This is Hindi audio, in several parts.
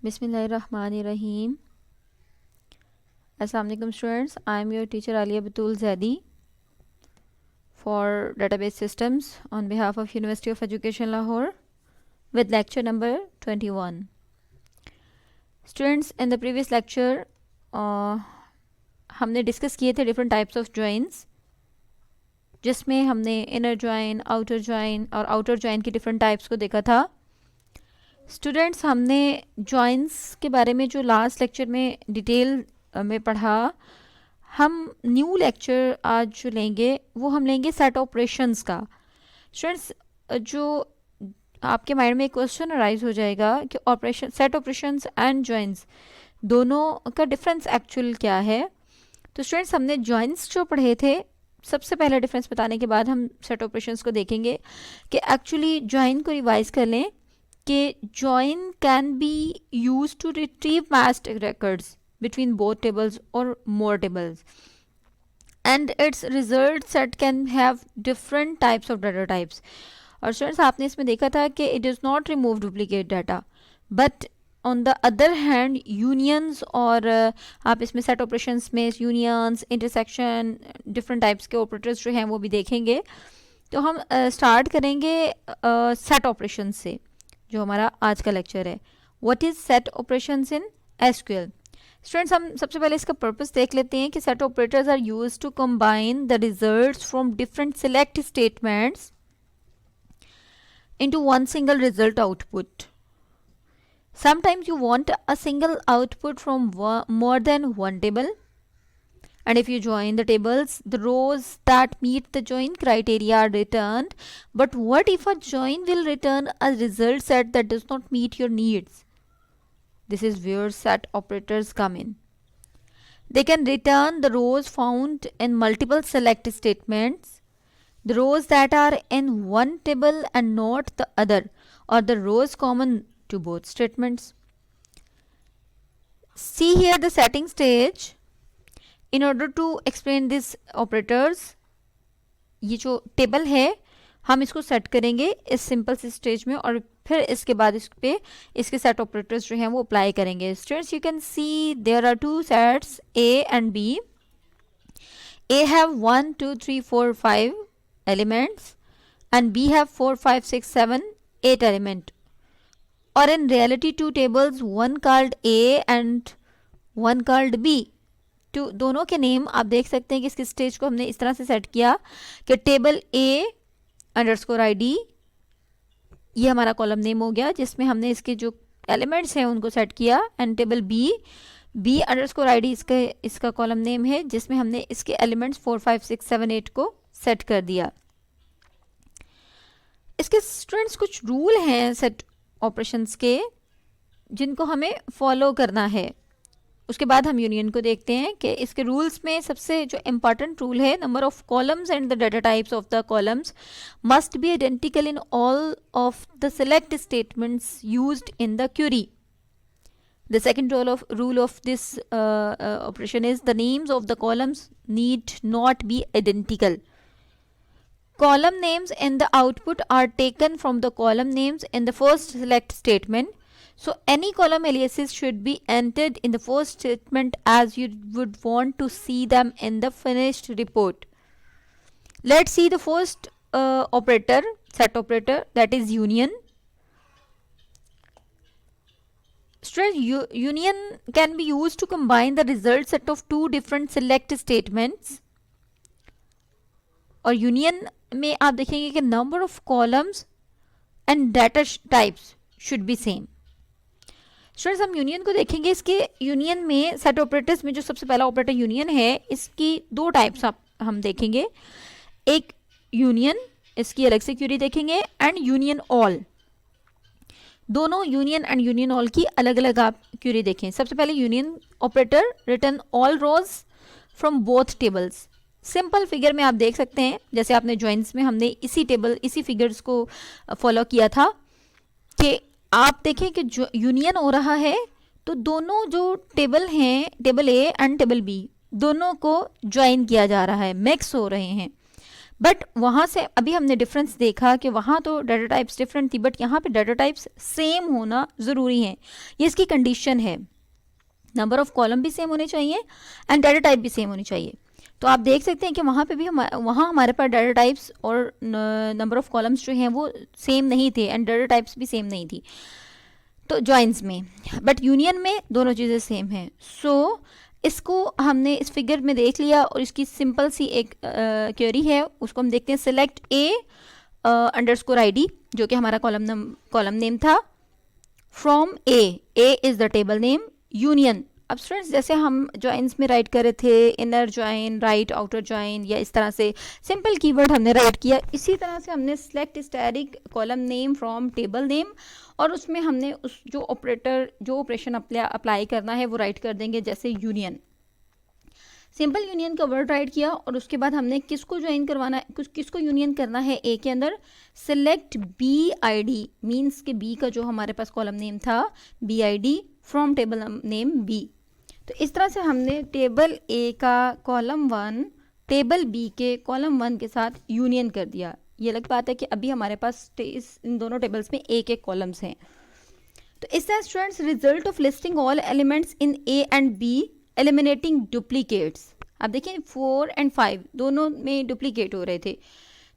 बिस्मिल्लाहिर्रहमानिर्रहीम। अस्सलाम वालेकुम students, I am your teacher Alia Batool Zaidi for database systems on behalf of University of Education Lahore with lecture number 21. Students, in the previous lecture हमने डिस्कस किए थे डिफरेंट टाइप्स ऑफ जॉइंस, जिसमें हमने इनर जॉइन, आउटर जॉइन और आउटर जॉइन की डिफरेंट टाइप्स को देखा था। स्टूडेंट्स, हमने जॉइंस के बारे में जो लास्ट लेक्चर में डिटेल में पढ़ा, हम न्यू लेक्चर आज जो लेंगे वो हम लेंगे सेट ऑपरेशंस का। स्टूडेंट्स, जो आपके माइंड में एक क्वेश्चन अराइज हो जाएगा कि operation, set operations and joins दोनों का डिफरेंस एक्चुअल क्या है। तो स्टूडेंट्स, हमने जॉइंस जो पढ़े थे, सबसे पहले डिफरेंस बताने के बाद हम सेट ऑपरेशंस को देखेंगे कि एक्चुअली जॉइन को रिवाइज कर लें कि join can be use to retrieve matched records between both tables or more tables, and its result set can have different types of data types. और स्टूडेंट्स, आपने इसमें देखा था कि it does not remove duplicate data, but on the other hand unions, और आप इसमें सेट ऑपरेशंस में यूनियंस, इंटरसेक्शन, डिफरेंट टाइप्स के ऑपरेटर्स जो हैं वो भी देखेंगे। तो हम स्टार्ट करेंगे सेट ऑपरेशन से, जो हमारा आज का लेक्चर है। What is set operations in SQL. Students, हम सबसे पहले इसका पर्पस देख लेते हैं कि set operators are used to combine the results from different select statements into one single result output. Sometimes you want a single output from more than one table, and if you join the tables, the rows that meet the join criteria are returned. But what if a join will return a result set that does not meet your needs? This is where set operators come in. They can return the rows found in multiple select statements, the rows that are in one table and not the other, or the rows common to both statements. See here the setting stage. In order to explain these operators, ये जो टेबल है हम इसको सेट करेंगे इस सिंपल सी स्टेज में, और फिर इसके बाद इस पे इसके सेट ऑपरेटर्स जो हैं वो अप्लाई करेंगे। Students, you can see there are two sets A and B. A have 1 2 3 4 5 elements and B have 4 5 6 7 8 element, और in reality two tables, one called A and one called B. तो दोनों के नेम आप देख सकते हैं कि इसकी स्टेज को हमने इस तरह से सेट किया कि टेबल ए अंडरस्कोर ID, ये हमारा कॉलम नेम हो गया जिसमें हमने इसके जो एलिमेंट्स हैं उनको सेट किया, and table B underscore ID इसका कॉलम नेम है जिसमें हमने इसके एलिमेंट्स 4 5 6 7 8 को सेट कर दिया। इसके स्टूडेंट्स कुछ रूल हैं सेट ऑपरेशंस के जिनको हमें फॉलो करना है। उसके बाद हम यूनियन को देखते हैं कि इसके रूल्स में सबसे जो इम्पॉर्टेंट रूल है, number of columns and the data types of the columns must be identical in all of the select statements used in the query. The second rule of this operation is the names of the columns need not be identical. Column names in the output are taken from the column names in the first select statement. So any column aliases should be entered in the first statement as you would want to see them in the finished report. Let's see the first operator, set operator, that is union. Students, union can be used to combine the result set of two different select statements. और यूनियन में आप देखेंगे कि number of columns and data types should be same. Students, हम यूनियन को देखेंगे। इसके यूनियन में सेट ऑपरेटर्स में जो सबसे पहला ऑपरेटर यूनियन है, इसकी दो टाइप्स हम देखेंगे। एक यूनियन, इसकी अलग से क्वेरी देखेंगे, एंड यूनियन ऑल। दोनों यूनियन एंड यूनियन ऑल की अलग अलग आप क्वेरी देखें। सबसे पहले union operator return all rows from both tables. Simple figure में आप देख सकते हैं, जैसे आपने जॉइंट्स में हमने इसी फिगर्स को फॉलो किया था कि आप देखें कि जो यूनियन हो रहा है तो दोनों जो टेबल हैं, table A and table B, दोनों को ज्वाइन किया जा रहा है, मिक्स हो रहे हैं। बट वहाँ से अभी हमने डिफरेंस देखा कि वहाँ तो डाटा टाइप्स डिफरेंट थी, बट यहाँ पे डाटा टाइप्स सेम होना ज़रूरी है, ये इसकी कंडीशन है। नंबर ऑफ कॉलम भी सेम होने चाहिए एंड डाटा टाइप भी सेम होनी चाहिए। तो आप देख सकते हैं कि वहाँ पे भी वहाँ हमारे पास डाटा टाइप्स और नंबर ऑफ कॉलम्स जो हैं वो सेम नहीं थे एंड डाटा टाइप्स भी सेम नहीं थी तो जॉइंस में, बट यूनियन में दोनों चीज़ें सेम हैं। सो इसको हमने इस फिगर में देख लिया और इसकी सिंपल सी एक क्वेरी है, उसको हम देखते हैं। सिलेक्ट ए अंडरस्कोर ID जो कि हमारा कॉलम नेम था, from A is the table name, union. अब स्टूडेंट्स जैसे हम जॉइंस में राइट कर रहे थे inner join, right outer join, या इस तरह से सिंपल कीवर्ड हमने राइट किया, इसी तरह से हमने select static column name from table name, और उसमें हमने उस जो ऑपरेशन अप्लाई करना है वो राइट कर देंगे, जैसे यूनियन। सिंपल यूनियन का वर्ड राइट किया और उसके बाद हमने किसको ज्वाइन करवाना है, किसको यूनियन करना है ए के अंदर। सिलेक्ट BID मीन्स के बी का जो हमारे पास कॉलम नेम था BID from table name B. तो इस तरह से हमने टेबल ए का कॉलम 1 टेबल बी के कॉलम 1 के साथ यूनियन कर दिया। ये अलग बात है कि अभी हमारे पास इन दोनों टेबल्स में एक कॉलम्स हैं। तो इस तरह students result of listing all elements in A and B eliminating duplicates. अब देखिए 4 और 5 दोनों में डुप्लीकेट हो रहे थे,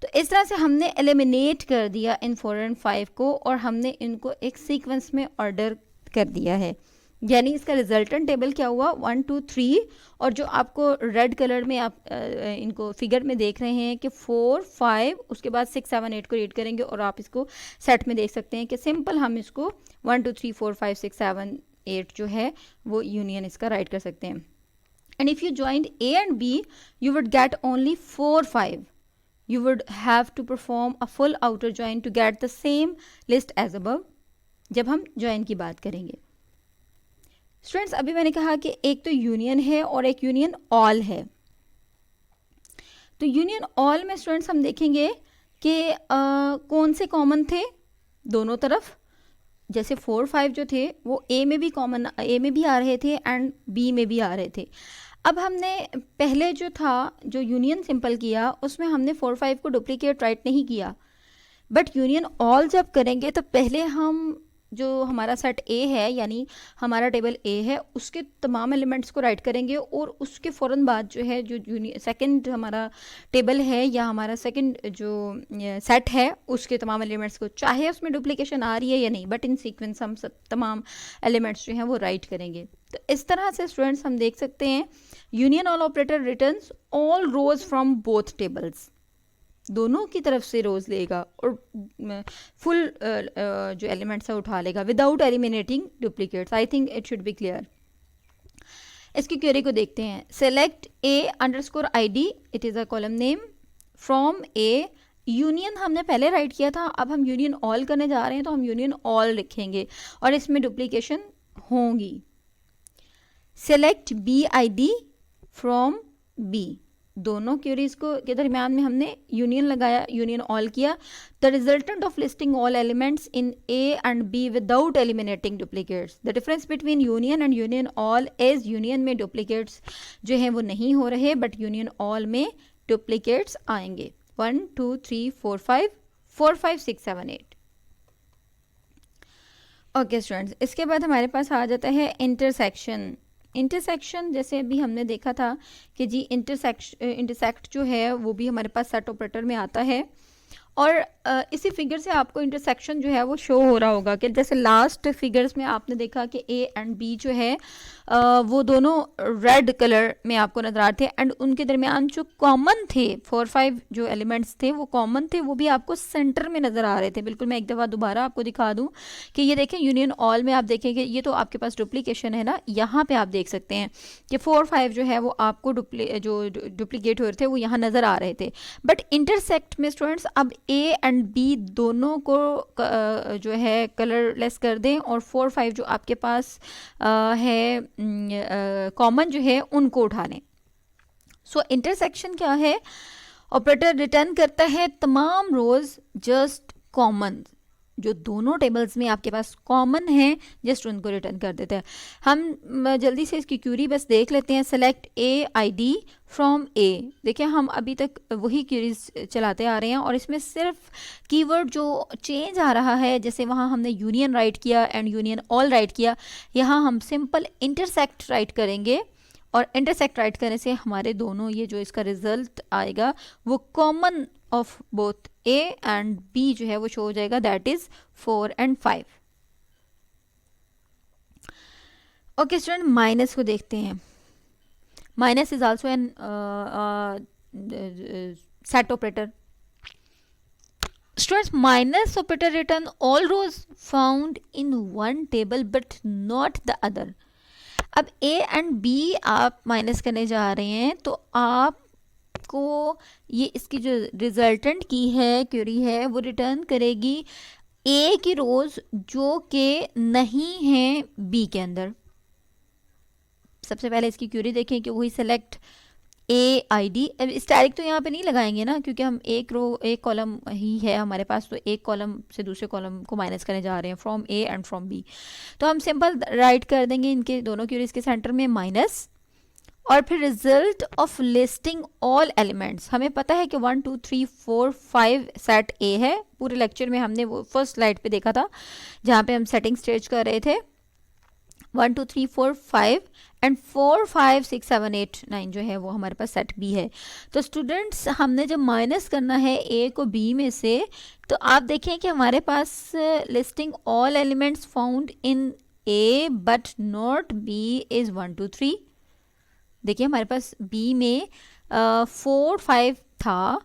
तो इस तरह से हमने एलिमिनेट कर दिया इन 4 और 5 को और हमने इनको एक सीक्वेंस में ऑर्डर कर दिया है। यानी इसका रिजल्टेंट टेबल क्या हुआ 1 2 3, और जो आपको रेड कलर में आप इनको फिगर में देख रहे हैं कि 4 5 उसके बाद 6 7 8 को रीड करेंगे और आप इसको सेट में देख सकते हैं कि सिंपल हम इसको 1 2 3 4 5 6 7 8 जो है वो यूनियन इसका राइट कर सकते हैं। And if you joined A and B you would get only 4 5, you would have to perform a full outer join to get the same list as above जब हम join की बात करेंगे। स्टूडेंट्स अभी मैंने कहा कि एक तो यूनियन है और एक यूनियन ऑल है। तो यूनियन ऑल में स्टूडेंट्स हम देखेंगे कि कौन से कॉमन थे दोनों तरफ, जैसे 4 5 जो थे वो ए में भी आ रहे थे एंड बी में भी आ रहे थे। अब हमने पहले जो था जो यूनियन सिंपल किया उसमें हमने 4 5 को डुप्लीकेट राइट नहीं किया, बट यूनियन ऑल जब करेंगे तो पहले हम जो हमारा सेट ए है यानी हमारा टेबल ए है उसके तमाम एलिमेंट्स को राइट करेंगे और उसके फ़ौरन बाद जो है जो सेकंड हमारा टेबल है या हमारा सेकंड जो सेट है उसके तमाम एलिमेंट्स को, चाहे उसमें डुप्लीकेशन आ रही है या नहीं, बट इन सीक्वेंस हम सब तमाम एलिमेंट्स जो हैं वो राइट करेंगे। तो इस तरह से स्टूडेंट्स हम देख सकते हैं union all operator returns all rows from both tables, दोनों की तरफ से रोज लेगा और फुल जो एलिमेंट्स है उठा लेगा without eliminating duplicates. I think it should be clear. इसकी क्वेरी को देखते हैं। Select A underscore ID, it is a column name, from A. Union हमने पहले राइट किया था, अब हम यूनियन ऑल करने जा रहे हैं तो हम यूनियन ऑल लिखेंगे और इसमें डुप्लीकेशन होंगी। सेलेक्ट BID फ्रॉम बी, दोनों क्वेरीज को के दरमियान में हमने यूनियन लगाया, यूनियन ऑल किया। The resultant of listing all elements in A and B without eliminating duplicates. The difference between union and union all is union में डुप्लीकेट्स जो हैं वो नहीं हो रहे, बट यूनियन ऑल में डुप्लीकेट्स आएंगे। 1 2 3 4 5 4 5 6 7 8। ओके स्टूडेंट्स, इसके बाद हमारे पास आ जाता है इंटरसेक्शन। इंटरसेक्शन जैसे अभी हमने देखा था कि जी इंटरसेक्ट जो है वो भी हमारे पास सेट ऑपरेटर में आता है, और इसी फिगर से आपको इंटरसेक्शन जो है वो शो हो रहा होगा कि जैसे लास्ट फिगर्स में आपने देखा कि ए एंड बी जो है वो दोनों रेड कलर में आपको नज़र आते थे एंड उनके दरमियान जो कॉमन थे 4 5 जो एलिमेंट्स थे वो कॉमन थे, वो भी आपको सेंटर में नज़र आ रहे थे। बिल्कुल मैं एक दफ़ा दोबारा आपको दिखा दूं कि ये देखें यूनियन ऑल में आप देखेंगे ये तो आपके पास डुप्लीकेशन है ना, यहाँ पे आप देख सकते हैं कि 4 5 जो है वो आपको डुप्लीकेट हो रहे थे वो यहाँ नज़र आ रहे थे। बट इंटरसेक्ट में स्टूडेंट्स अब ए एंड बी दोनों को जो है कलरलेस कर दें और 4 5 जो आपके पास है कॉमन जो है उनको उठा लें। सो इंटरसेक्शन क्या है, ऑपरेटर रिटर्न करता है तमाम रोज जस्ट कॉमन, जो दोनों टेबल्स में आपके पास कॉमन है जस्ट उनको रिटर्न कर देते हैं। हम जल्दी से इसकी क्यूरी बस देख लेते हैं। Select A I D from A. देखिए हम अभी तक वही क्यूरीज चलाते आ रहे हैं और इसमें सिर्फ कीवर्ड जो चेंज आ रहा है, जैसे वहाँ हमने यूनियन राइट किया एंड यूनियन ऑल राइट किया, यहाँ हम सिंपल इंटरसेक्ट राइट करेंगे और इंटरसेक्ट राइट करने से हमारे दोनों ये जो इसका रिजल्ट आएगा वो common of both A and B जो है वो शो हो जाएगा, that is 4 and 5। Okay student, minus को देखते हैं। Minus is also an set operator. Students, minus operator return all rows found in one table but not the other. अब ए एंड बी आप माइनस करने जा रहे हैं तो आपको ये इसकी जो रिजल्टेंट की है क्वेरी है वो रिटर्न करेगी ए की रोज जो कि नहीं है बी के अंदर। सबसे पहले इसकी क्वेरी देखें कि वही सेलेक्ट ए आई डी। अब स्टैटिक तो यहाँ पे नहीं लगाएंगे ना, क्योंकि हम एक कॉलम ही है हमारे पास, तो एक कॉलम से दूसरे कॉलम को माइनस करने जा रहे हैं from A and from B. तो हम सिंपल राइट कर देंगे इनके दोनों क्वेरीज के सेंटर में माइनस, और फिर result of listing all elements. हमें पता है कि 1 2 3 4 5 सेट ए है। पूरे लेक्चर में हमने वो फर्स्ट स्लाइड पे देखा था जहाँ पे हम सेटिंग स्टेज कर रहे थे। 1 2 3 4 5 एंड 4 5 6 7 8 9 जो है वो हमारे पास सेट बी है। तो स्टूडेंट्स, हमने जब माइनस करना है ए को बी में से, तो आप देखें कि हमारे पास listing all elements found in A but not B is 1 2 3। देखिए हमारे पास बी में 4 5 था,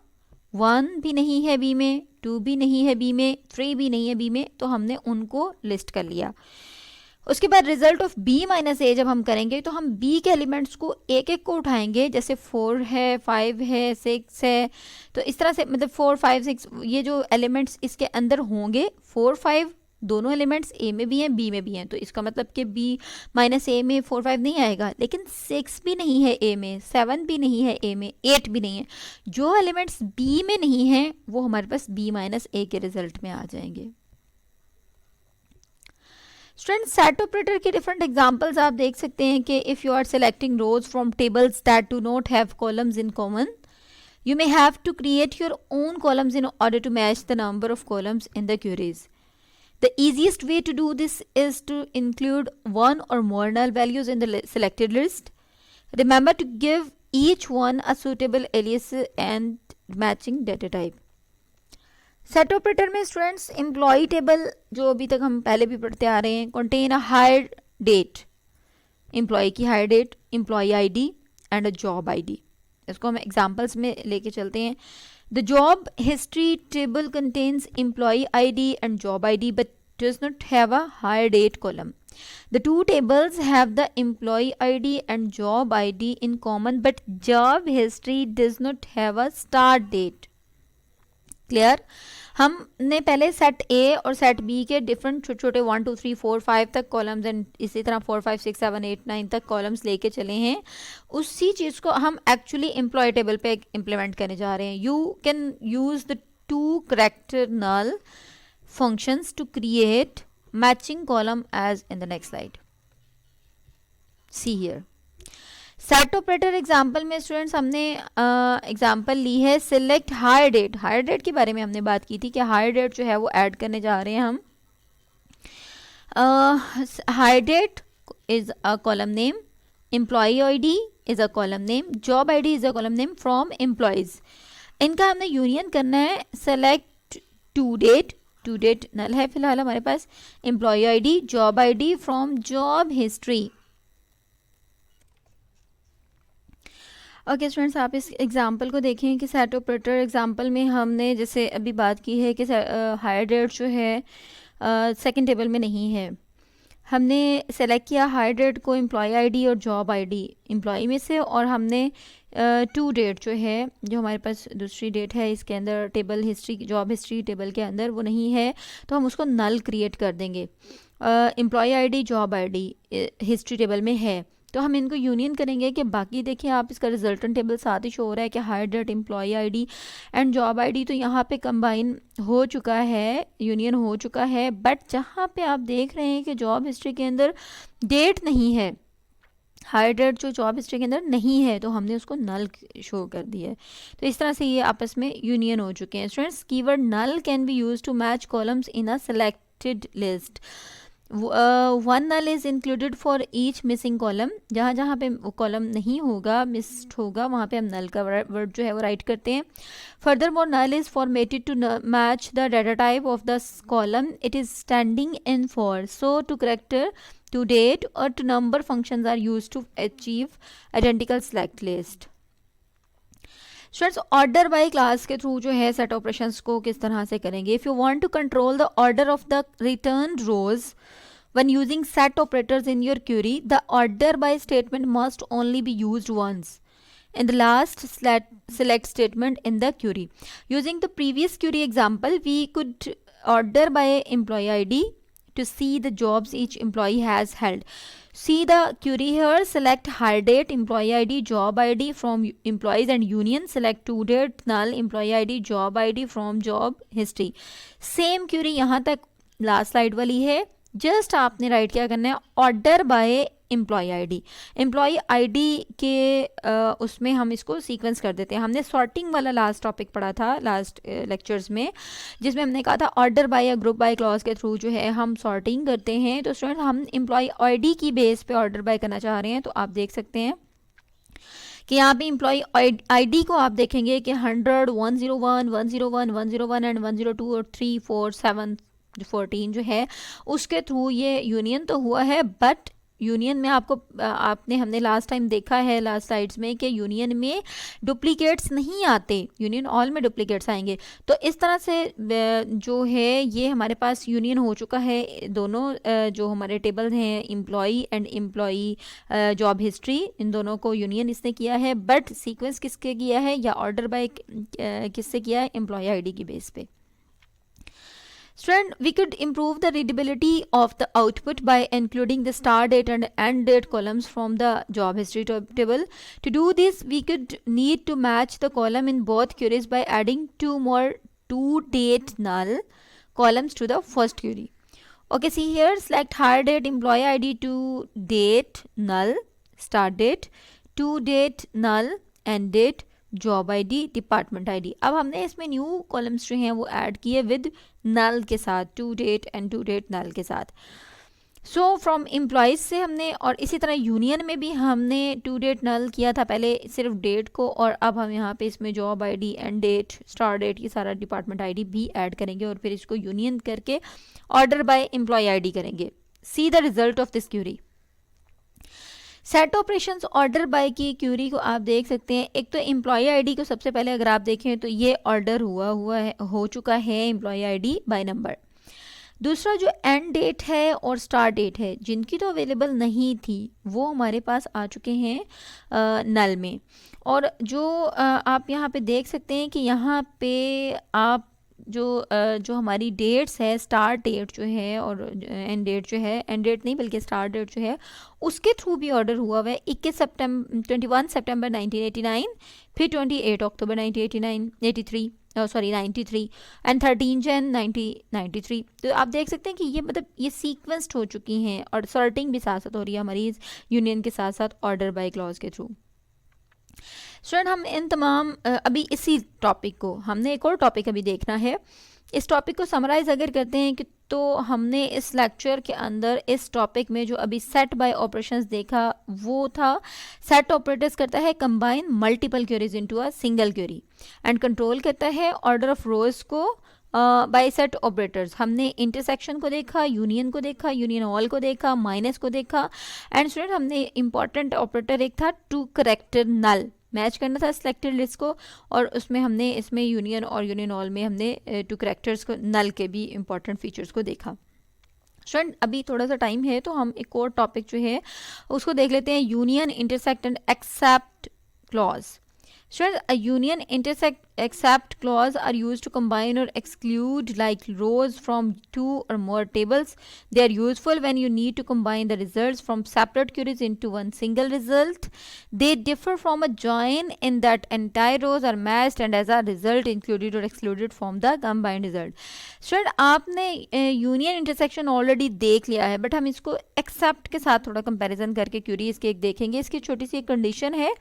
1 भी नहीं है बी में, 2 भी नहीं है बी में, 3 भी नहीं है बी में, तो हमने उनको लिस्ट कर लिया। उसके बाद रिजल्ट ऑफ बी माइनस ए जब हम करेंगे तो हम बी के एलिमेंट्स को एक एक को उठाएंगे, जैसे 4 है, 5 है, 6 है, तो इस तरह से मतलब 4 5 6 ये जो एलिमेंट्स इसके अंदर होंगे, 4 5 दोनों एलिमेंट्स ए में भी हैं बी में भी हैं, तो इसका मतलब कि बी माइनस ए में 4 5 नहीं आएगा। लेकिन 6 भी नहीं है ए में, 7 भी नहीं है ए में, 8 भी नहीं है। जो एलिमेंट्स बी में नहीं हैं वो हमारे पास बी माइनस ए के रिजल्ट में आ जाएंगे। स्टूडेंट, सेट ऑपरेटर के डिफरेंट एग्जांपल्स आप देख सकते हैं कि if you are selecting rows from tables that do not have columns in common, you may have to create your own columns in order to match the number of columns in the queries. The easiest way to do this is to include one or more null values in the selected list. Remember to give each one a suitable alias and matching data type. Set operator में स्टूडेंट्स एम्प्लॉई टेबल जो अभी तक हम पहले भी पढ़ते आ रहे हैं, contain a hire date, employee की hire date, employee ID and a job ID. इसको हम एग्जांपल्स में लेके चलते हैं। The job history table contains employee ID and job ID but does not have a hire date column. The two tables have the employee ID and job ID in common, but job history does not have a start date. Clear? हमने पहले सेट ए और सेट बी के डिफरेंट छोटे छोटे 1 2 3 4 5 तक कॉलम्स एंड इसी तरह 4 5 6 7 8 9 तक कॉलम्स लेके चले हैं। उसी चीज़ को हम एक्चुअली एम्प्लॉय टेबल पे इम्प्लीमेंट करने जा रहे हैं। You can use the 2 character null functions to create matching column as in the next slide. See here. Set operator example में स्टूडेंट्स हमने एग्जाम्पल ली है select hire date. Hire date के बारे में हमने बात की थी कि हायर डेट जो है वो ऐड करने जा रहे हैं हम। Hire date is a column name, employee ID is a column name, job ID is a column name from employees. इनका हमने यूनियन करना है। Select to date, to date null है फिलहाल हमारे पास, employee ID, job ID from job history. Okay students, आप इस एग्जांपल को देखें कि सेट ऑपरेटर एग्जांपल में हमने जैसे अभी बात की है कि हायर डेट जो है सेकंड टेबल में नहीं है। हमने सेलेक्ट किया हायर डेट को एम्प्लॉय आईडी और जॉब आईडी एम्प्लॉय में से, और हमने टू डेट जो है जो हमारे पास दूसरी डेट है इसके अंदर table history, job history table के अंदर वो नहीं है, तो हम उसको नल क्रिएट कर देंगे। Employee ID, job ID history table में है, तो हम इनको यूनियन करेंगे कि बाकी देखिए आप इसका रिजल्टेंट टेबल साथ ही शो हो रहा है कि hire date employee ID and job ID तो यहाँ पे कंबाइन हो चुका है, यूनियन हो चुका है, बट जहाँ पे आप देख रहे हैं कि जॉब हिस्ट्री के अंदर डेट नहीं है, हायर डेट जो जॉब हिस्ट्री के अंदर नहीं है, तो हमने उसको नल शो कर दिया है। तो इस तरह से ये आपस में यूनियन हो चुके हैं। Students, keyword null can be use to match columns in a selected list. One null is included for each missing column. जहाँ जहाँ पे कॉलम नहीं होगा, मिस्ड होगा, वहाँ पे हम नल का वर्ड जो है वो राइट करते हैं। Furthermore null is formatted to match the data type of the column it is standing in for. So to character, to date or to number functions are used to achieve identical select list. Students, order by clause के थ्रू जो है सेट ऑपरेशंस को किस तरह से करेंगे? If you want to control the order of the return rows when using set operators in your query, the order by statement must only be used once in the last select statement in the query. Using the previous query example, we could order by employee ID to see the jobs each employee has held. See the query here, select hire date, employee ID, job ID from employees and union, select to date, null, employee ID, job ID from job history. Same query यहाँ तक लास्ट स्लाइड वाली है, जस्ट आपने राइट क्या करना है, order by employee ID. Employee ID के उसमें हम इसको सीक्वेंस कर देते हैं। हमने सॉर्टिंग वाला लास्ट टॉपिक पढ़ा था लास्ट लेक्चर्स में, जिसमें हमने कहा था ऑर्डर बाय या ग्रुप बाय क्लॉज के थ्रू जो है हम सॉर्टिंग करते हैं। तो स्टूडेंट, हम एम्प्लॉय आईडी की बेस पे ऑर्डर बाय करना चाह रहे हैं, तो आप देख सकते हैं कि यहाँ पे एम्प्लॉय आईडी को आप देखेंगे कि 100, 101, 101, 101 एंड 102 और 3, 4, 7, 14 जो है उसके थ्रू ये यूनियन तो हुआ है। बट यूनियन में हमने लास्ट टाइम देखा है लास्ट स्लाइड्स में कि यूनियन में डुप्लीकेट्स नहीं आते, यूनियन ऑल में डुप्लीकेट्स आएंगे। तो इस तरह से जो है ये हमारे पास यूनियन हो चुका है। दोनों जो हमारे टेबल हैं, employee and employee job history, इन दोनों को यूनियन इसने किया है। बट सीक्वेंस किसके किया है या ऑर्डर बाय किससे किया है? एम्प्लॉय आईडी की बेस पे। Student, we could improve the readability of the output by including the start date and end date columns from the job history table. To do this, we could need to match the column in both queries by adding two more to date null columns to the first query. Okay, see here, select hire date, employee ID, to date null, start date, to date null, end date, job ID, department ID. अब हमने इसमें न्यू कॉलम्स जो हैं वो ऐड किए विद नल के साथ, to date and to date null के साथ। सो फ्रॉम एम्प्लॉयज से हमने, और इसी तरह यूनियन में भी हमने टू डेट नल किया था पहले सिर्फ डेट को, और अब हम यहाँ पे इसमें job ID, and date, start date, ये सारा डिपार्टमेंट आईडी भी ऐड करेंगे और फिर इसको यूनियन करके ऑर्डर बाय एम्प्लॉय आईडी करेंगे। See the result of this query. Set operations order by की क्यूरी को आप देख सकते हैं। एक तो एम्प्लॉय आईडी को सबसे पहले अगर आप देखें तो ये ऑर्डर हो चुका है एम्प्लॉय आईडी बाय नंबर। दूसरा जो एंड डेट है और स्टार्ट डेट है, जिनकी तो अवेलेबल नहीं थी, वो हमारे पास आ चुके हैं नल में। और जो आप यहाँ पे देख सकते हैं कि यहाँ पे आप जो हमारी डेट्स है, स्टार्ट डेट जो है और एंड डेट जो है, एंड डेट नहीं बल्कि स्टार्ट डेट जो है, उसके थ्रू भी ऑर्डर हुआ है। 21 सितंबर 1989, फिर 28 अक्टूबर 1993 एंड 13 जन 1993। तो आप देख सकते हैं कि ये मतलब ये सीक्वेंस्ड हो चुकी हैं और सॉर्टिंग भी साथ साथ हो रही है हमारी यूनियन के साथ साथ ऑर्डर बाय क्लॉज के थ्रू। स्टूडेंट, हम इन तमाम अभी इसी टॉपिक को, हमने एक और टॉपिक अभी देखना है। इस टॉपिक को समराइज अगर करते हैं कि तो हमने इस लेक्चर के अंदर इस टॉपिक में जो अभी सेट बाय ऑपरेशंस देखा वो था, सेट ऑपरेटर्स करता है combine multiple queries into a single query and control करता है ऑर्डर ऑफ रोज को बाय सेट ऑपरेटर्स। हमने इंटरसेक्शन को देखा, यूनियन को देखा, यूनियन ऑल को देखा, माइनस को देखा, एंड स्टूडेंट हमने इंपॉर्टेंट ऑपरेटर एक था टू करेक्टर नल, मैच करना था सिलेक्टेड लिस्ट को, और उसमें हमने इसमें यूनियन और यूनियन ऑल में हमने टू करेक्टर्स को, नल के भी इंपॉर्टेंट फीचर्स को देखा। स्टूडेंट, अभी थोड़ा सा टाइम है तो हम एक और टॉपिक जो है उसको देख लेते हैं, union, intersect and except clause. Students, a union intersect except clause are used to combine or exclude like rows from two or more tables. They are useful when you need to combine the results from separate queries into one single result. They differ from a join in that entire rows are matched and as a result included or excluded from the combined result. Student, आपने यूनियन इंटरसेक्शन ऑलरेडी देख लिया है, बट हम इसको एक्सेप्ट के साथ थोड़ा कंपैरिजन करके क्यूरी इसके एक देखेंगे. इसकी छोटी सी एक कंडीशन है.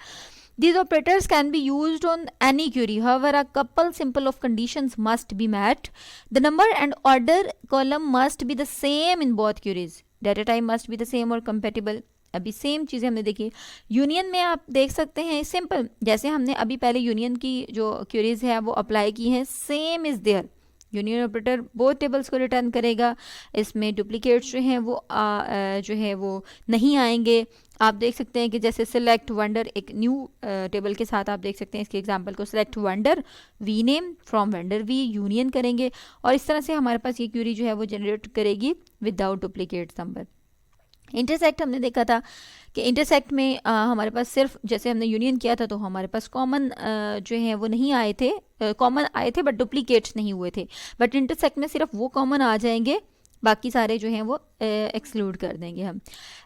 These operators can be used on any query. However, a couple simple of conditions must be met. The number and order column must be the same in both queries. Data type must be the same or compatible. अभी सेम चीज़ें हमने देखी. यूनियन में आप देख सकते हैं सिंपल, जैसे हमने अभी पहले यूनियन की जो क्यूरीज है वो अप्लाई की हैं, same is there. Union operator both tables को रिटर्न करेगा. इसमें डुप्लीकेट्स जो हैं वो जो है वो नहीं आएंगे. आप देख सकते हैं कि जैसे सिलेक्ट वंडर एक न्यू टेबल के साथ आप देख सकते हैं इसके एग्जांपल को, select wonder V name from wonder V union करेंगे और इस तरह से हमारे पास ये क्यूरी जो है वो जनरेट करेगी विदाउट डुप्लीकेट नंबर. इंटरसेक्ट हमने देखा था कि इंटरसेक्ट में हमारे पास सिर्फ जैसे हमने यूनियन किया था तो हमारे पास कॉमन जो है वो नहीं आए थे, कॉमन आए थे बट डुप्लीकेट्स नहीं हुए थे. बट इंटरसेक्ट में सिर्फ वो कॉमन आ जाएंगे, बाकी सारे जो हैं वो एक्सक्लूड कर देंगे हम.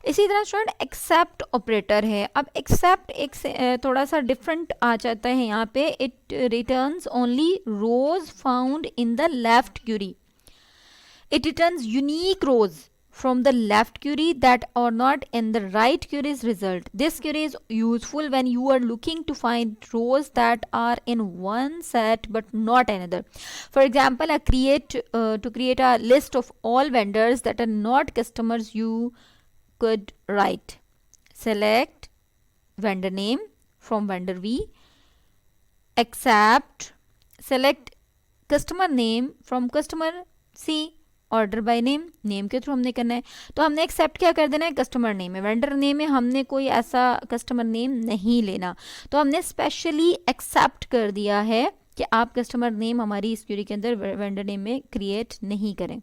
इसी तरह स्टूडेंट एक्सेप्ट ऑपरेटर है. अब एक्सेप्ट एक थोड़ा सा डिफरेंट आ जाता है यहाँ पे. It returns only rows found in the left query. It returns unique rows from the left query that are not in the right query's result. This query is useful when you are looking to find rows that are in one set but not another. For example, to create a list of all vendors that are not customers, you could write select vendor name from vendor V, except select customer name from customer C. Order by name, name के थ्रू हमने करना है. तो हमने एक्सेप्ट क्या कर देना है, कस्टमर नेम है. वेंडर नेम में हमने कोई ऐसा कस्टमर नेम नहीं लेना, तो हमने स्पेशली एक्सेप्ट कर दिया है कि आप कस्टमर नेम हमारी इस क्यूरी के अंदर वेंडर नेम में क्रिएट नहीं करें.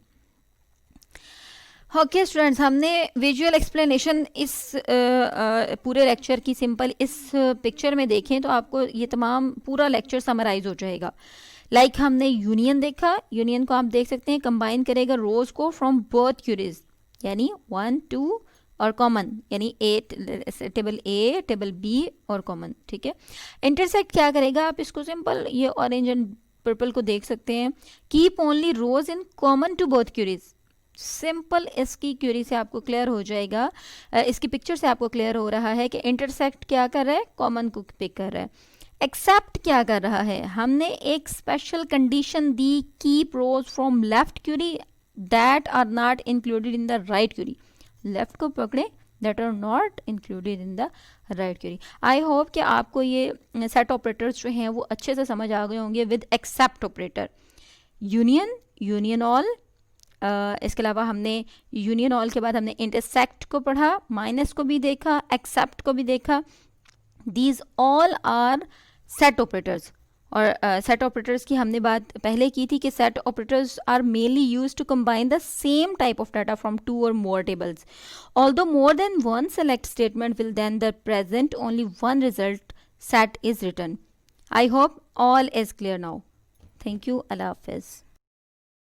ओके स्टूडेंट्स, हमने विजुअल एक्सप्लेनेशन इस पूरे लेक्चर की सिंपल इस पिक्चर में देखें तो आपको ये तमाम पूरा लेक्चर समराइज हो जाएगा. लाइक हमने यूनियन देखा, यूनियन को आप देख सकते हैं कंबाइन करेगा रोज को फ्रॉम बोथ क्यूरीज, यानी 1 2 और कॉमन, यानी टेबल ए टेबल बी और कॉमन. ठीक है. इंटरसेक्ट क्या करेगा, आप इसको सिंपल ये ऑरेंज एंड पर्पल को देख सकते हैं. Keep only rows in common to both queries. Simple इसकी क्यूरी से आपको क्लियर हो जाएगा, इसकी पिक्चर से आपको क्लियर हो रहा है कि इंटरसेक्ट क्या कर रहा है, कॉमन को पिक कर रहा है. एक्सेप्ट क्या कर रहा है, हमने एक स्पेशल कंडीशन दी, keep rows from left query that are not included in the right query. Left को पकड़े that are not included in the right query. I hope कि आपको ये सेट ऑपरेटर्स जो हैं वो अच्छे से समझ आ गए होंगे with except operator. Union, union all, इसके अलावा हमने यूनियन ऑल के बाद हमने इंटरसेक्ट को पढ़ा, माइनस को भी देखा, एक्सेप्ट को भी देखा. These all are set operators. और सेट ऑपरेटर्स की हमने बात पहले की थी कि set operators are mainly use to combine the same type of data from 2 or more tables. Although more than one select statement will then the present only one result set is return. I hope all is clear now. Thank you. Allah हाफिज़.